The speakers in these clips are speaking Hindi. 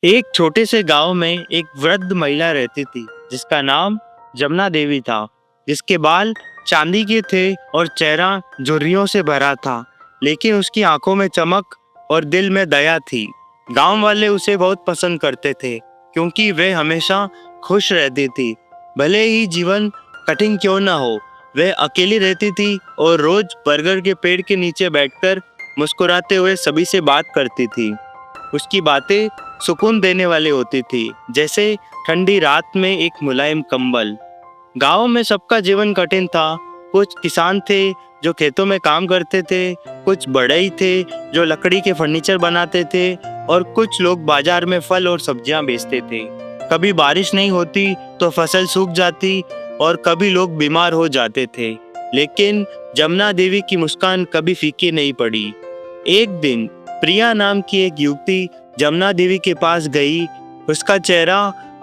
एक छोटे से गांव में एक वृद्ध महिला रहती थी जिसका नाम जमुना देवी था। जिसके बाल चांदी के थे और चेहरा झुर्रियों से भरा था, लेकिन उसकी आंखों में चमक और दिल में दया थी। गांव वाले उसे बहुत पसंद करते थे क्योंकि वह हमेशा खुश रहती थी, भले ही जीवन कठिन क्यों ना हो। वह अकेली रहती थी और रोज बरगद के पेड़ के नीचे बैठकर मुस्कुराते हुए सभी से बात करती थी। उसकी बातें सुकून देने वाली होती थी, जैसे ठंडी रात में एक मुलायम कंबल। गांव में सबका जीवन कठिन था। कुछ किसान थे जो खेतों में काम करते थे, कुछ बढ़ई थे जो लकड़ी के फर्नीचर बनाते थे, और कुछ लोग बाजार में फल और सब्जियां बेचते थे। कभी बारिश नहीं होती तो फसल सूख जाती और कभी लोग बीमार हो जाते थे, लेकिन जमुना देवी की मुस्कान कभी फीकी नहीं पड़ी। एक दिन प्रिया नाम की एक युवती जमुना देवी के पास गई। उसका चेहरा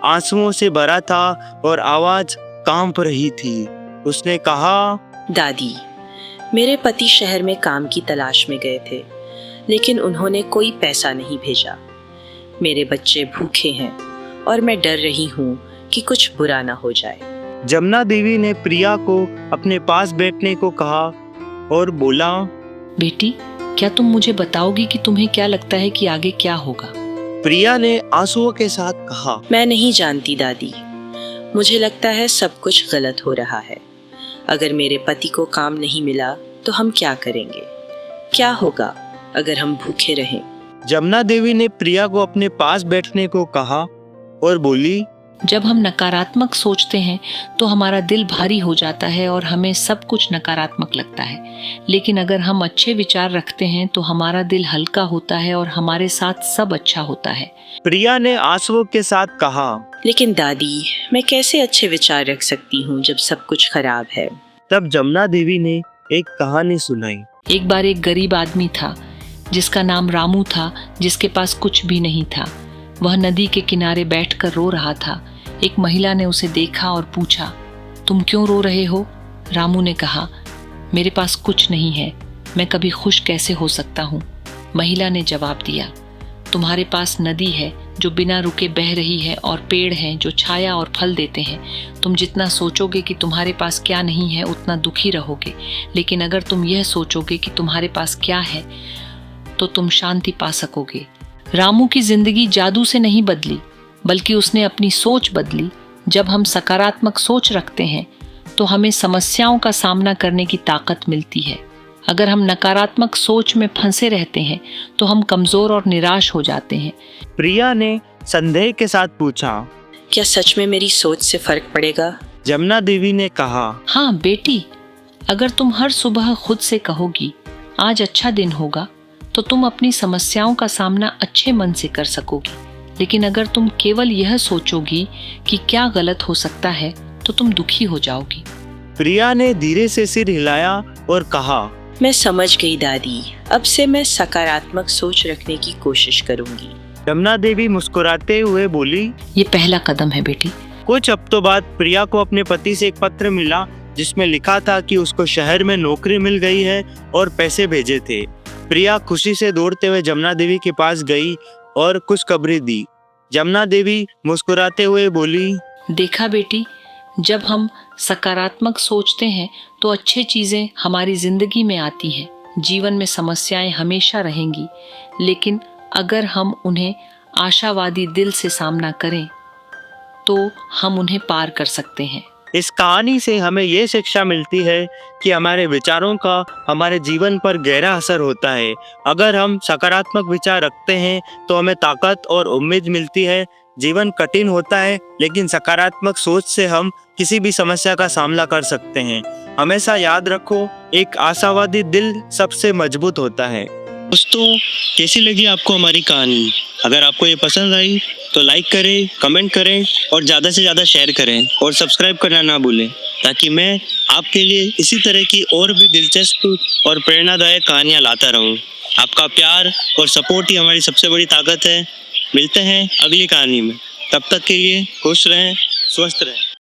आंसुओं से भरा था और आवाज कांप रही थी। उसने कहा, दादी, मेरे पति शहर में काम की तलाश में गए थे, लेकिन उन्होंने कोई पैसा नहीं भेजा। मेरे बच्चे भूखे हैं और मैं डर रही हूँ कि कुछ बुरा ना हो जाए। जमुना देवी ने प्रिया को अपने पास बैठने को कहा और बोला, बेटी, क्या तुम मुझे बताओगी कि तुम्हें क्या लगता है कि आगे क्या होगा? प्रिया ने आंसुओं के साथ कहा, मैं नहीं जानती दादी, मुझे लगता है सब कुछ गलत हो रहा है। अगर मेरे पति को काम नहीं मिला तो हम क्या करेंगे? क्या होगा अगर हम भूखे रहें? जमुना देवी ने प्रिया को अपने पास बैठने को कहा और बोली, जब हम नकारात्मक सोचते हैं तो हमारा दिल भारी हो जाता है और हमें सब कुछ नकारात्मक लगता है, लेकिन अगर हम अच्छे विचार रखते हैं तो हमारा दिल हल्का होता है और हमारे साथ सब अच्छा होता है। प्रिया ने आंसुओं के साथ कहा, लेकिन दादी, मैं कैसे अच्छे विचार रख सकती हूँ जब सब कुछ खराब है? तब जमुना देवी ने एक कहानी सुनाई। एक बार एक गरीब आदमी था जिसका नाम रामू था, जिसके पास कुछ भी नहीं था। वह नदी के किनारे बैठकर रो रहा था। एक महिला ने उसे देखा और पूछा, तुम क्यों रो रहे हो? रामू ने कहा, मेरे पास कुछ नहीं है, मैं कभी खुश कैसे हो सकता हूँ? महिला ने जवाब दिया, तुम्हारे पास नदी है जो बिना रुके बह रही है और पेड़ हैं जो छाया और फल देते हैं। तुम जितना सोचोगे कि तुम्हारे पास क्या नहीं है उतना दुखी रहोगे, लेकिन अगर तुम यह सोचोगे कि तुम्हारे पास क्या है तो तुम शांति पा सकोगे। रामू की जिंदगी जादू से नहीं बदली, बल्कि उसने अपनी सोच बदली। जब हम सकारात्मक सोच रखते हैं तो हमें समस्याओं का सामना करने की ताकत मिलती है। अगर हम नकारात्मक सोच में फंसे रहते हैं तो हम कमजोर और निराश हो जाते हैं। प्रिया ने संदेह के साथ पूछा, क्या सच में मेरी सोच से फर्क पड़ेगा? जमुना देवी ने कहा, हाँ बेटी, अगर तुम हर सुबह खुद से कहोगी आज अच्छा दिन होगा तो तुम अपनी समस्याओं का सामना अच्छे मन से कर सकोगी। लेकिन अगर तुम केवल यह सोचोगी कि क्या गलत हो सकता है तो तुम दुखी हो जाओगी। प्रिया ने धीरे से सिर हिलाया और कहा, मैं समझ गई दादी, अब से मैं सकारात्मक सोच रखने की कोशिश करूंगी। जमुना देवी मुस्कुराते हुए बोली, ये पहला कदम है बेटी। कुछ हफ्तों बाद प्रिया को अपने पति से एक पत्र मिला जिसमें लिखा था कि उसको शहर में नौकरी मिल गई है और पैसे भेजे थे। प्रिया खुशी से दौड़ते हुए जमुना देवी के पास गई और खुशखबरी दी। जमुना देवी मुस्कुराते हुए बोली, देखा बेटी, जब हम सकारात्मक सोचते हैं तो अच्छी चीजें हमारी जिंदगी में आती हैं। जीवन में समस्याएं हमेशा रहेंगी, लेकिन अगर हम उन्हें आशावादी दिल से सामना करें तो हम उन्हें पार कर सकते हैं। इस कहानी से हमें ये शिक्षा मिलती है कि हमारे विचारों का हमारे जीवन पर गहरा असर होता है। अगर हम सकारात्मक विचार रखते हैं तो हमें ताकत और उम्मीद मिलती है। जीवन कठिन होता है, लेकिन सकारात्मक सोच से हम किसी भी समस्या का सामना कर सकते हैं। हमेशा याद रखो, एक आशावादी दिल सबसे मजबूत होता है। दोस्तों, कैसी लगी आपको हमारी कहानी? अगर आपको ये पसंद आई तो लाइक करें, कमेंट करें और ज़्यादा से ज़्यादा शेयर करें और सब्सक्राइब करना ना भूलें, ताकि मैं आपके लिए इसी तरह की और भी दिलचस्प और प्रेरणादायक कहानियाँ लाता रहूँ। आपका प्यार और सपोर्ट ही हमारी सबसे बड़ी ताकत है। मिलते हैं अगली कहानी में, तब तक के लिए खुश रहें, स्वस्थ रहें।